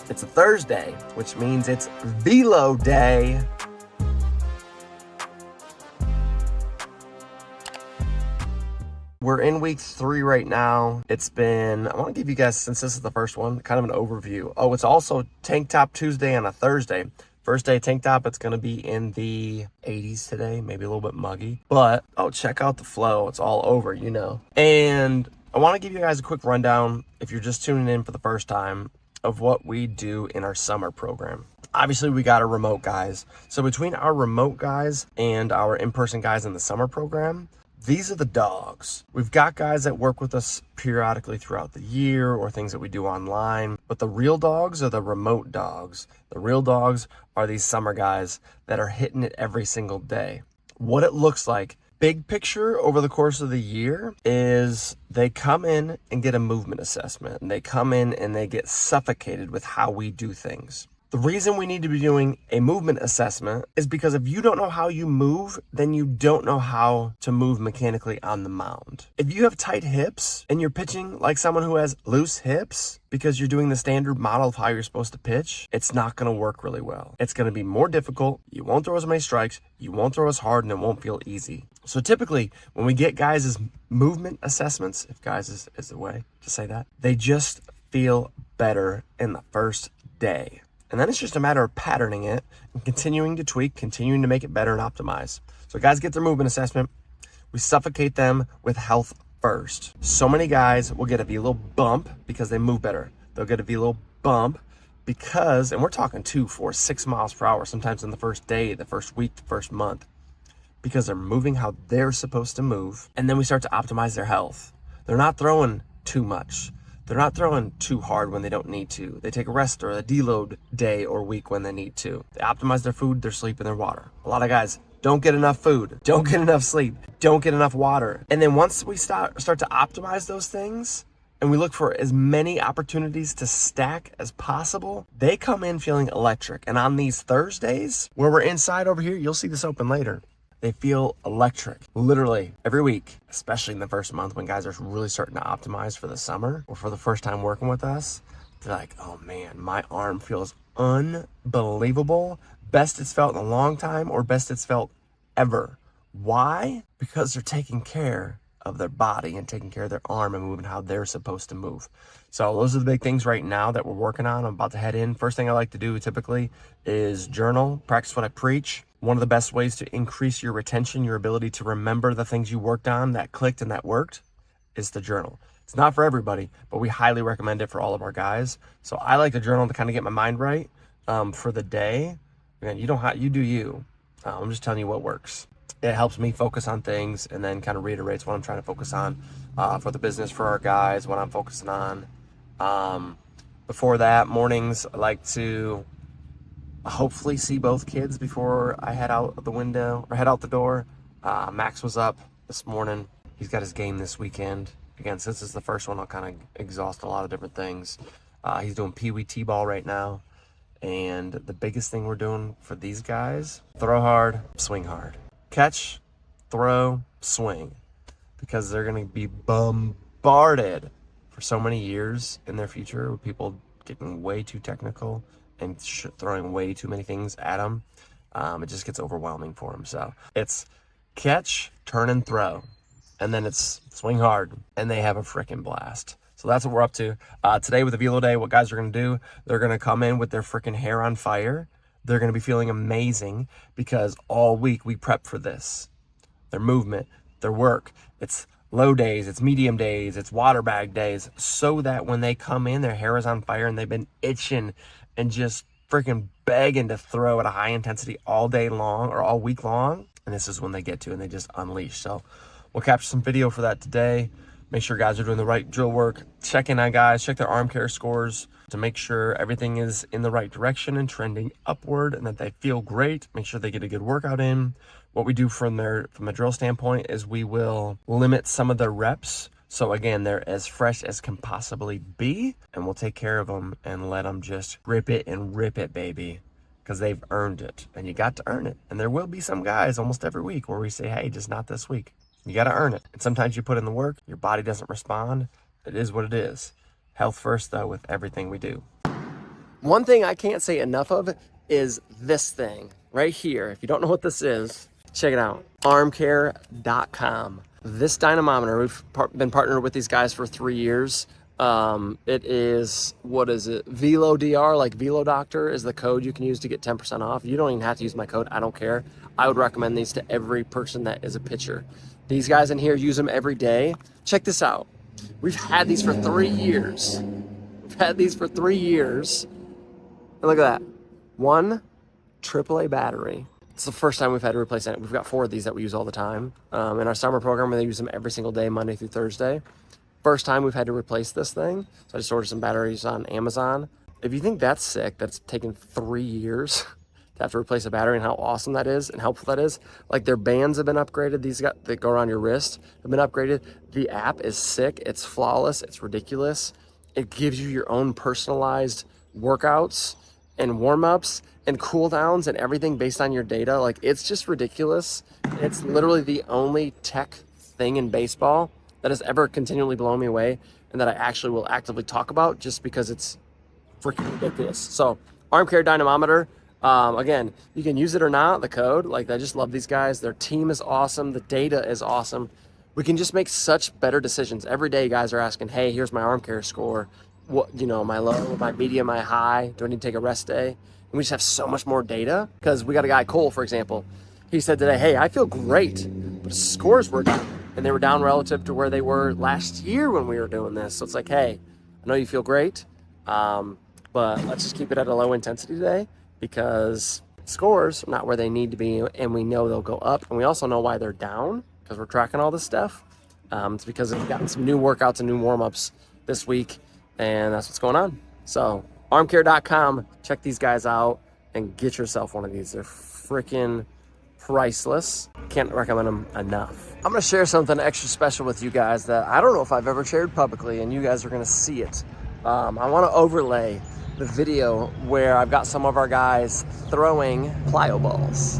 It's a Thursday, which means it's velo day. We're in week 3 right now. It's been, I want to give you guys, since this is the first one, kind of an overview. Oh, it's also Tank Top Tuesday on a Thursday. First day tank top, it's going to be in the 80s today, maybe a little bit muggy. But, oh, check out the flow. It's all over, you know. And I want to give you guys a quick rundown, if you're just tuning in for the first time, of what we do in our summer program. Obviously, we got our remote guys. So between our remote guys and our in-person guys in the summer program, these are the dogs. We've got guys that work with us periodically throughout the year or things that we do online, but the real dogs are the remote dogs. The real dogs are these summer guys that are hitting it every single day. What it looks like, big picture over the course of the year, is they come in and get a movement assessment, and they come in and they get suffocated with how we do things. The reason we need to be doing a movement assessment is because if you don't know how you move, then you don't know how to move mechanically on the mound. If you have tight hips and you're pitching like someone who has loose hips because you're doing the standard model of how you're supposed to pitch, it's not going to work really well. It's going to be more difficult. You won't throw as many strikes. You won't throw as hard, and it won't feel easy. So typically, when we get guys' movement assessments, if guys is the way to say that, they just feel better in the first day. And then it's just a matter of patterning it and continuing to tweak, continuing to make it better and optimize. So guys get their movement assessment. We suffocate them with health first. So many guys will get a velo bump because they move better. They'll get a velo bump because, and we're talking 2, 4, 6 miles per hour, sometimes in the first day, the first week, the first month, because they're moving how they're supposed to move. And then we start to optimize their health. They're not throwing too much. They're not throwing too hard when they don't need to. They take a rest or a deload day or week when they need to. They optimize their food, their sleep, and their water. A lot of guys don't get enough food, don't get enough sleep, don't get enough water. And then once we start to optimize those things, and we look for as many opportunities to stack as possible, they come in feeling electric. And on these Thursdays, where we're inside over here, you'll see this open later, they feel electric, literally every week, especially in the first month when guys are really starting to optimize for the summer or for the first time working with us. They're like, oh man, my arm feels unbelievable. Best it's felt in a long time, or best it's felt ever. Why? Because they're taking care of their body and taking care of their arm and moving how they're supposed to move. So those are the big things right now that we're working on. I'm about to head in. First thing I like to do typically is journal, practice what I preach. One of the best ways to increase your retention, your ability to remember the things you worked on that clicked and that worked, is to journal. It's not for everybody, but we highly recommend it for all of our guys. So I like to journal to kind of get my mind right for the day. And you do you. I'm just telling you what works. It helps me focus on things and then kind of reiterates what I'm trying to focus on for the business, for our guys, what I'm focusing on. Before that, mornings, I like to hopefully see both kids before I head out the window or head out the door. Max was up this morning. He's got his game this weekend. Again, since it's the first one, I'll kind of exhaust a lot of different things. He's doing Pee-wee T-ball right now. And the biggest thing we're doing for these guys, throw hard, swing hard. Catch, throw, swing. Because they're going to be bombarded for so many years in their future with people getting way too technical and throwing way too many things at them. It just gets overwhelming for them. So it's catch, turn, and throw. And then it's swing hard, and they have a freaking blast. So that's what we're up to. Today with the Velo Day, what guys are going to do, they're going to come in with their freaking hair on fire. They're going to be feeling amazing because all week we prep for this. Their movement, their work. It's low days, it's medium days, it's water bag days, so that when they come in, their hair is on fire and they've been itching and just freaking begging to throw at a high intensity all day long or all week long. And this is when they get to, and they just unleash. So we'll capture some video for that today. Make sure guys are doing the right drill work. Check in on guys, check their arm care scores to make sure everything is in the right direction and trending upward and that they feel great. Make sure they get a good workout in. What we do from a drill standpoint is we will limit some of their reps. So again, they're as fresh as can possibly be, and we'll take care of them and let them just rip it, baby, because they've earned it, and you got to earn it. And there will be some guys almost every week where we say, hey, just not this week. You got to earn it. And sometimes you put in the work, your body doesn't respond. It is what it is. Health first, though, with everything we do. One thing I can't say enough of is this thing right here. If you don't know what this is, check it out, armcare.com. This dynamometer, we've been partnered with these guys for 3 years. It is, what is it? Velo DR, like Velo Doctor is the code you can use to get 10% off. You don't even have to use my code. I don't care. I would recommend these to every person that is a pitcher. These guys in here use them every day. Check this out. We've had these for 3 years. We've had these for 3 years. And look at that. 1 AAA battery. It's the first time we've had to replace it. We've got 4 of these that we use all the time. In our summer program, they use them every single day, Monday through Thursday. First time we've had to replace this thing. So I just ordered some batteries on Amazon. If you think that's sick, that's taken 3 years to have to replace a battery, and how awesome that is and helpful that is. Like, their bands have been upgraded. These that go around your wrist have been upgraded. The app is sick. It's flawless. It's ridiculous. It gives you your own personalized workouts and warm-ups and cool downs and everything based on your data. Like, it's just ridiculous. It's literally the only tech thing in baseball that has ever continually blown me away and that I actually will actively talk about just because it's freaking ridiculous. So, Armcare Dynamometer, again, you can use it or not, the code. Like, I just love these guys. Their team is awesome. The data is awesome. We can just make such better decisions. Every day, guys are asking, hey, here's my arm care score. What, you know, my low, my medium, my high. Do I need to take a rest day? And we just have so much more data, because we got a guy, Cole, for example. He said today, hey, I feel great, but his scores were down. And they were down relative to where they were last year when we were doing this. So it's like, hey, I know you feel great, but let's just keep it at a low intensity today, because scores are not where they need to be, and we know they'll go up. And we also know why they're down, because we're tracking all this stuff. It's because we've gotten some new workouts and new warm-ups this week, and that's what's going on. So armcare.com, check these guys out and get yourself one of these. They're freaking priceless. Can't recommend them enough. I'm gonna share something extra special with you guys that I don't know if I've ever shared publicly, and you guys are gonna see it. I wanna overlay the video where I've got some of our guys throwing plyo balls.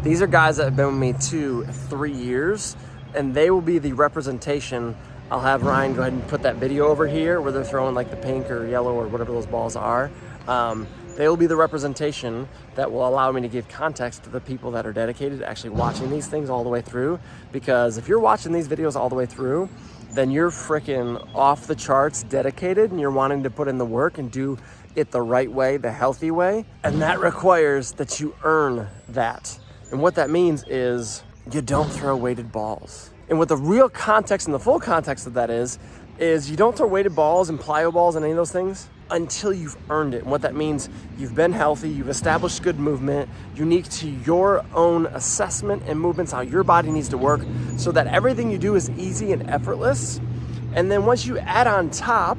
These are guys that have been with me 2-3 years, and they will be the representation. I'll have Ryan go ahead and put that video over here where they're throwing like the pink or yellow or whatever those balls are. They will be the representation that will allow me to give context to the people that are dedicated to actually watching these things all the way through. Because if you're watching these videos all the way through, then you're freaking off the charts dedicated, and you're wanting to put in the work and do it the right way, the healthy way. And that requires that you earn that. And what that means is you don't throw weighted balls. And what the real context and the full context of that is you don't throw weighted balls and plyo balls and any of those things until you've earned it. And what that means, you've been healthy, you've established good movement, unique to your own assessment and movements, how your body needs to work, so that everything you do is easy and effortless. And then once you add on top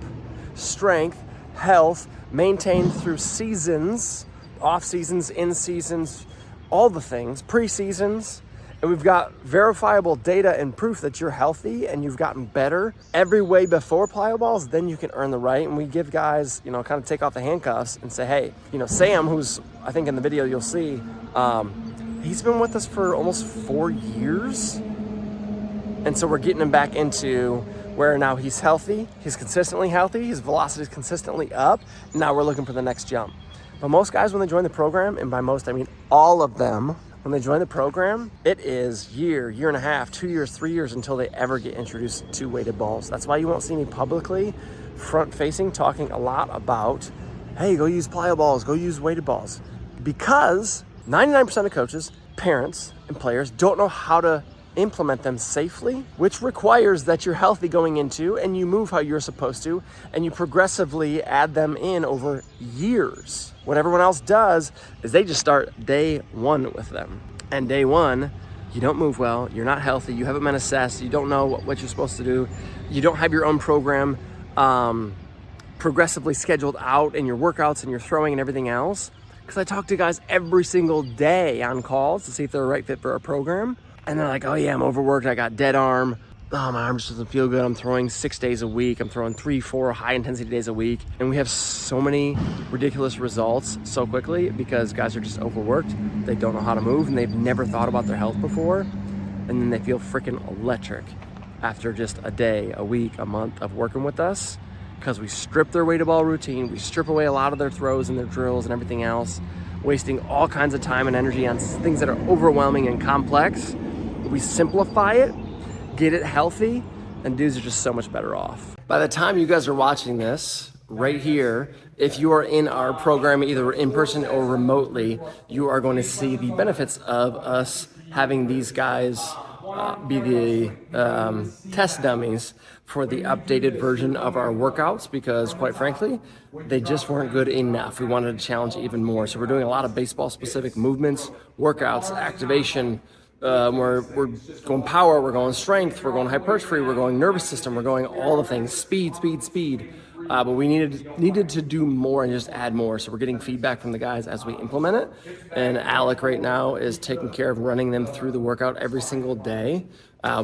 strength, health, maintained through seasons, off seasons, in seasons, all the things, pre-seasons, and we've got verifiable data and proof that you're healthy and you've gotten better every way before plyo balls, then you can earn the right. And we give guys, you know, kind of take off the handcuffs and say, hey, you know, Sam, who's, I think in the video you'll see, he's been with us for almost 4 years. And so we're getting him back into where now he's healthy, he's consistently healthy, his velocity is consistently up. Now we're looking for the next jump. But most guys, when they join the program, and by most, I mean all of them, when they join the program, it is year and a half, 2 years, 3 years until they ever get introduced to weighted balls. That's why you won't see me publicly, front-facing, talking a lot about, hey, go use plyo balls, go use weighted balls. Because 99% of coaches, parents, and players don't know how to implement them safely, which requires that you're healthy going into and you move how you're supposed to, and you progressively add them in over years. What everyone else does is they just start day one with them. And day one, you don't move well, you're not healthy, you haven't been assessed, you don't know what you're supposed to do, you don't have your own program progressively scheduled out in your workouts and your throwing and everything else. Because I talk to guys every single day on calls to see if they're a right fit for our program. And they're like, oh yeah, I'm overworked, I got dead arm. Oh, my arm just doesn't feel good. I'm throwing 6 days a week. I'm throwing 3-4 high intensity days a week. And we have so many ridiculous results so quickly because guys are just overworked. They don't know how to move and they've never thought about their health before. And then they feel freaking electric after just a day, a week, a month of working with us. because we strip their weighted ball routine, we strip away a lot of their throws and their drills and everything else, wasting all kinds of time and energy on things that are overwhelming and complex. We simplify it, get it healthy, and dudes are just so much better off. By the time you guys are watching this, right here, if you are in our program, either in person or remotely, you are going to see the benefits of us having these guys be the test dummies for the updated version of our workouts, because quite frankly, they just weren't good enough. We wanted to challenge even more. So we're doing a lot of baseball specific movements, workouts, activation. We're going power, we're going strength, we're going hypertrophy, we're going nervous system, we're going all the things, speed. But we needed to do more and just add more. So we're getting feedback from the guys as we implement it. And Alec right now is taking care of running them through the workout every single day.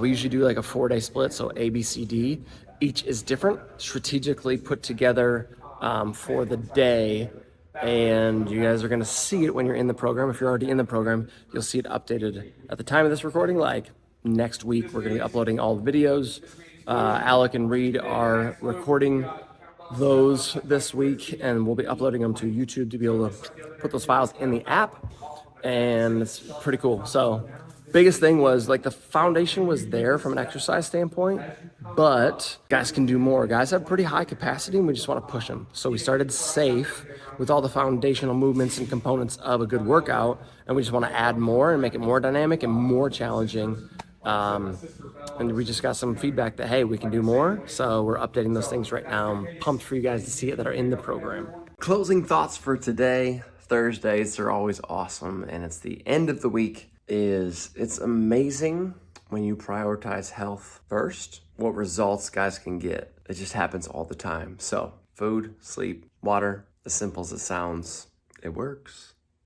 We usually do like a 4-day split, so A, B, C, D. Each is different, strategically put together for the day. And you guys are gonna see it when you're in the program. If you're already in the program, you'll see it updated at the time of this recording. Like next week, we're gonna be uploading all the videos. Alec and Reed are recording those this week, and we'll be uploading them to YouTube to be able to put those files in the app, and it's pretty cool. So biggest thing was like the foundation was there from an exercise standpoint, but guys can do more. Guys have pretty high capacity and we just want to push them. So we started safe with all the foundational movements and components of a good workout, and we just want to add more and make it more dynamic and more challenging. And we just got some feedback that, hey, we can do more. So we're updating those things right now. I'm pumped for you guys to see it that are in the program. Closing thoughts for today. Thursdays are always awesome, and it's the end of the week. It's amazing when you prioritize health first, what results guys can get. It just happens all the time. So food, sleep, water, as simple as it sounds, it works.